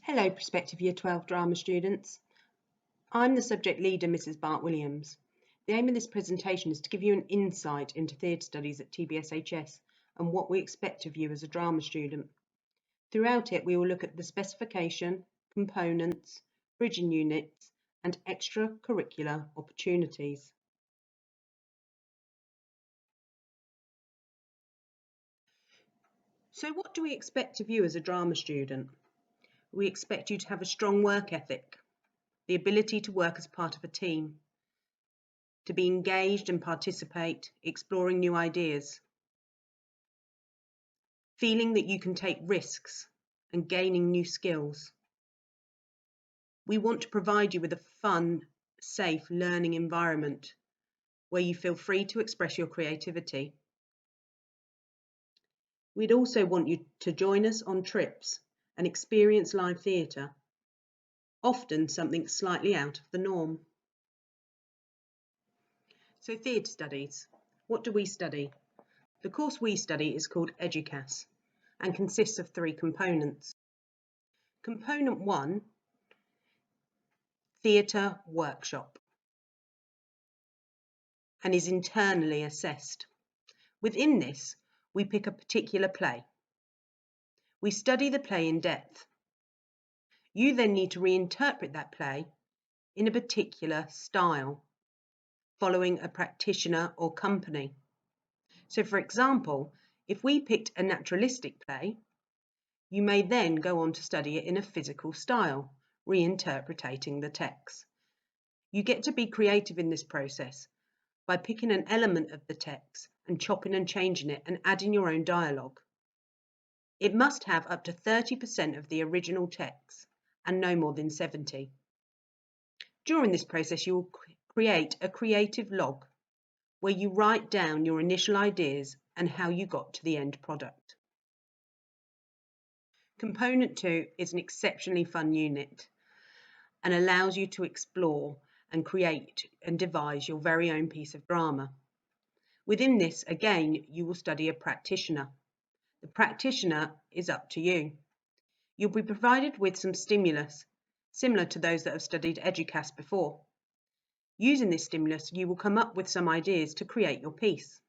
Hello prospective Year 12 drama students. I'm the subject leader, Mrs. Bart-Williams. The aim of this presentation is to give you an insight into theatre studies at TBSHS and what we expect of you as a drama student. Throughout it, we will look at the specification, components, bridging units and extracurricular opportunities. So what do we expect of you as a drama student? We expect you to have a strong work ethic, the ability to work as part of a team, to be engaged and participate, exploring new ideas, feeling that you can take risks and gaining new skills. We want to provide you with a fun, safe learning environment where you feel free to express your creativity. We'd also want you to join us on trips and experience live theatre, often something slightly out of the norm. So theatre studies, what do we study? The course we study is called EDUCAS and consists of 3 components. Component 1, theatre workshop, and is internally assessed. Within this, we pick a particular play. We study the play in depth. You then need to reinterpret that play in a particular style, following a practitioner or company. So for example, if we picked a naturalistic play, you may then go on to study it in a physical style, reinterpreting the text. You get to be creative in this process by picking an element of the text and chopping and changing it and adding your own dialogue. It must have up to 30% of the original text and no more than 70. During this process, you will create a creative log where you write down your initial ideas and how you got to the end product. Component 2 is an exceptionally fun unit and allows you to explore and create and devise your very own piece of drama. Within this, again, you will study a practitioner. The practitioner is up to you. You'll be provided with some stimulus, similar to those that have studied EDUCAS before. Using this stimulus, you will come up with some ideas to create your piece.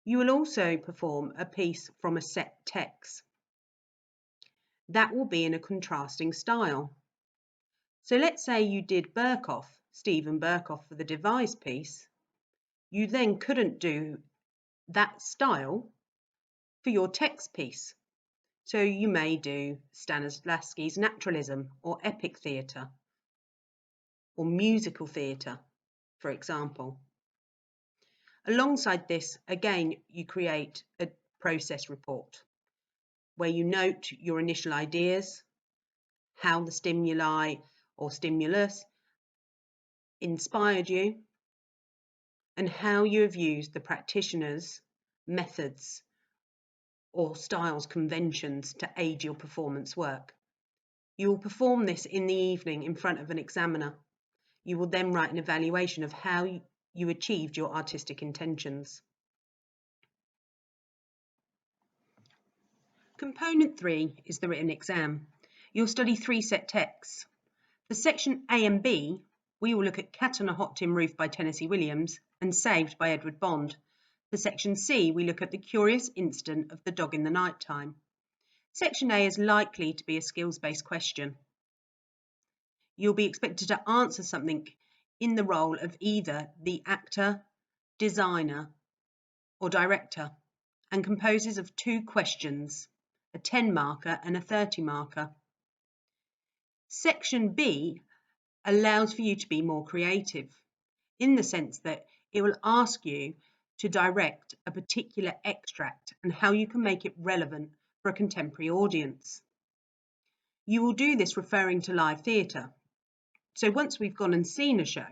You will also perform a piece from a set text. That will be in a contrasting style. So let's say you did Berkoff, Stephen Berkoff, for the devised piece. You then couldn't do that style for your text piece. So you may do Stanislavski's naturalism or epic theatre or musical theatre, for example. Alongside this, again, you create a process report where you note your initial ideas, how the stimuli or stimulus inspired you, and how you have used the practitioner's methods or styles conventions to aid your performance work. You will perform this in the evening in front of an examiner. You will then write an evaluation of how you achieved your artistic intentions. Component 3 is the written exam. You'll study 3 set texts. For section A and B, we will look at Cat on a Hot Tin Roof by Tennessee Williams and Saved by Edward Bond. For section C, we look at The Curious Incident of the Dog in the Night Time. Section A is likely to be a skills-based question. You'll be expected to answer something in the role of either the actor, designer, or director, and composes of 2 questions, a 10 marker and a 30 marker. Section B allows for you to be more creative in the sense that it will ask you to direct a particular extract and how you can make it relevant for a contemporary audience. You will do this referring to live theatre. So once we've gone and seen a show,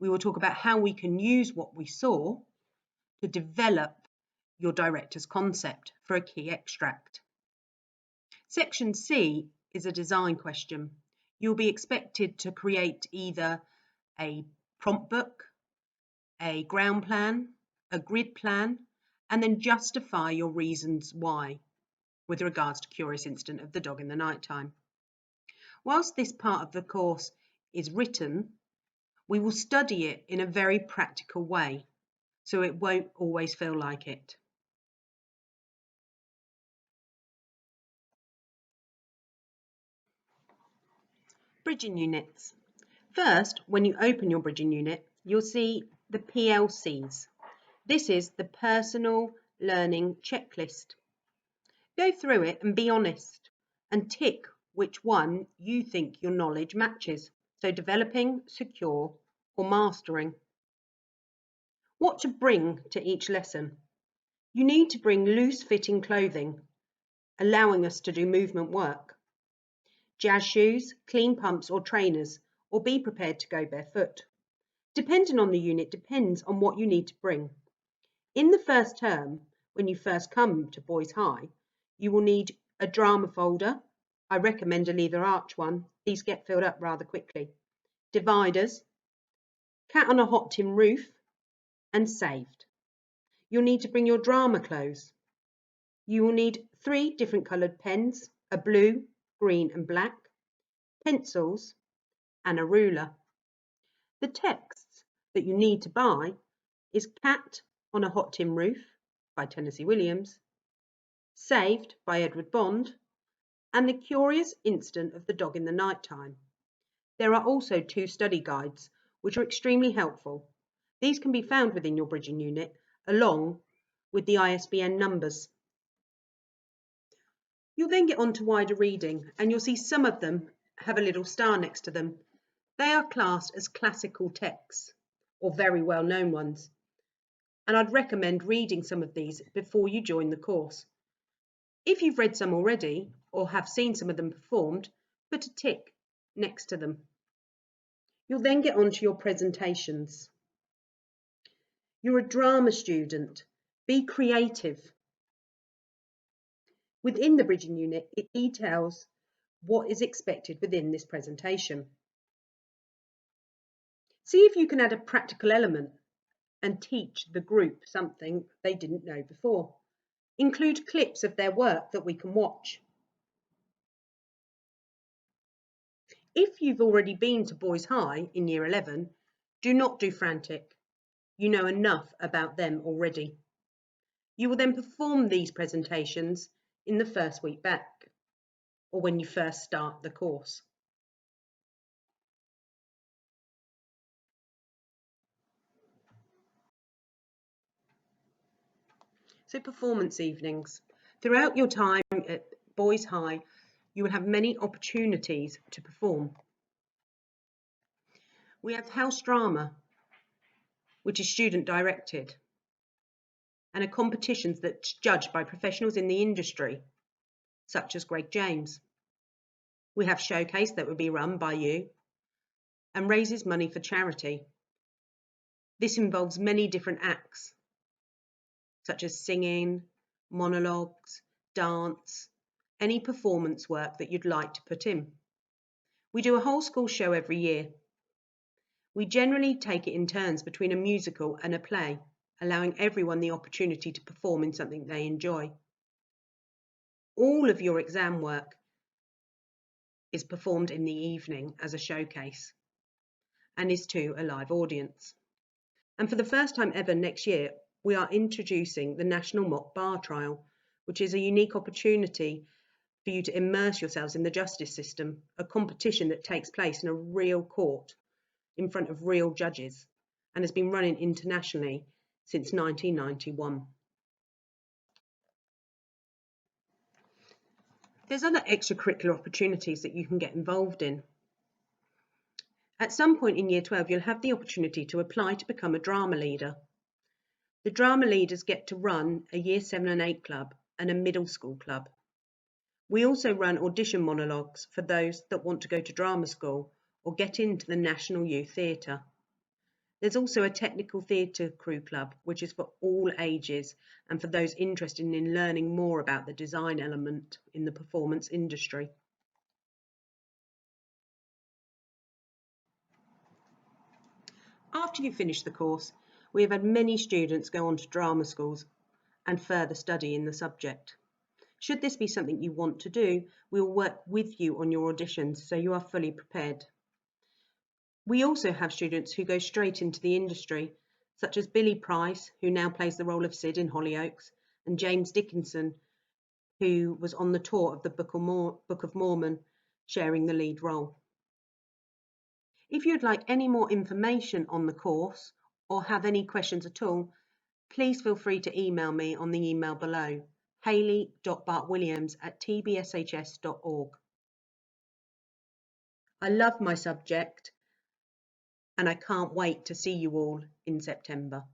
we will talk about how we can use what we saw to develop your director's concept for a key extract. Section C is a design question. You'll be expected to create either a prompt book, a ground plan, a grid plan, and then justify your reasons why with regards to Curious Incident of the Dog in the Night Time. Whilst this part of the course is written, we will study it in a very practical way, so it won't always feel like it. Bridging units. First, when you open your bridging unit, you'll see the PLCs. This is the Personal Learning Checklist. Go through it and be honest and tick which one you think your knowledge matches. So developing, secure, or mastering. What to bring to each lesson. You need to bring loose-fitting clothing, allowing us to do movement work. Jazz shoes, clean pumps or trainers, or be prepared to go barefoot. Depending on the unit depends on what you need to bring. In the first term, when you first come to Boys High, you will need a drama folder. I recommend a leather arch one. These get filled up rather quickly. Dividers, cat on a hot tin roof, and saved. You'll need to bring your drama clothes. You will need 3 different coloured pens, a blue, green and black, pencils and a ruler. The texts that you need to buy is Cat on a Hot Tin Roof by Tennessee Williams, Saved by Edward Bond, and The Curious Incident of the Dog in the Nighttime. There are also 2 study guides which are extremely helpful. These can be found within your bridging unit along with the ISBN numbers. You'll then get on to wider reading and you'll see some of them have a little star next to them. They are classed as classical texts or very well known ones. And I'd recommend reading some of these before you join the course. If you've read some already or have seen some of them performed, put a tick next to them. You'll then get on to your presentations. You're a drama student. Be creative. Within the bridging unit, it details what is expected within this presentation. See if you can add a practical element and teach the group something they didn't know before. Include clips of their work that we can watch. If you've already been to Boys High in Year 11, do not do frantic. You know enough about them already. You will then perform these presentations in the first week back, or when you first start the course. So performance evenings. Throughout your time at Boys High, you will have many opportunities to perform. We have house drama, which is student directed, and are competitions that's judged by professionals in the industry, such as Greg James. We have showcase that will be run by you and raises money for charity. This involves many different acts, such as singing, monologues, dance, any performance work that you'd like to put in. We do a whole school show every year. We generally take it in turns between a musical and a play, allowing everyone the opportunity to perform in something they enjoy. All of your exam work is performed in the evening as a showcase and is to a live audience. And for the first time ever next year, we are introducing the National Mock Bar Trial, which is a unique opportunity for you to immerse yourselves in the justice system, a competition that takes place in a real court in front of real judges and has been running internationally since 1991. There's other extracurricular opportunities that you can get involved in. At some point in Year 12, you'll have the opportunity to apply to become a drama leader. The drama leaders get to run a Year 7 and 8 club and a middle school club. We also run audition monologues for those that want to go to drama school or get into the National Youth Theatre. There's also a technical theatre crew club, which is for all ages and for those interested in learning more about the design element in the performance industry. After you finish the course, we have had many students go on to drama schools and further study in the subject. Should this be something you want to do, we will work with you on your auditions so you are fully prepared. We also have students who go straight into the industry, such as Billy Price, who now plays the role of Sid in Hollyoaks, and James Dickinson, who was on the tour of the Book of Mormon, sharing the lead role. If you'd like any more information on the course or have any questions at all, please feel free to email me on the email below, hayley.bartwilliams@tbshs.org. I love my subject and I can't wait to see you all in September.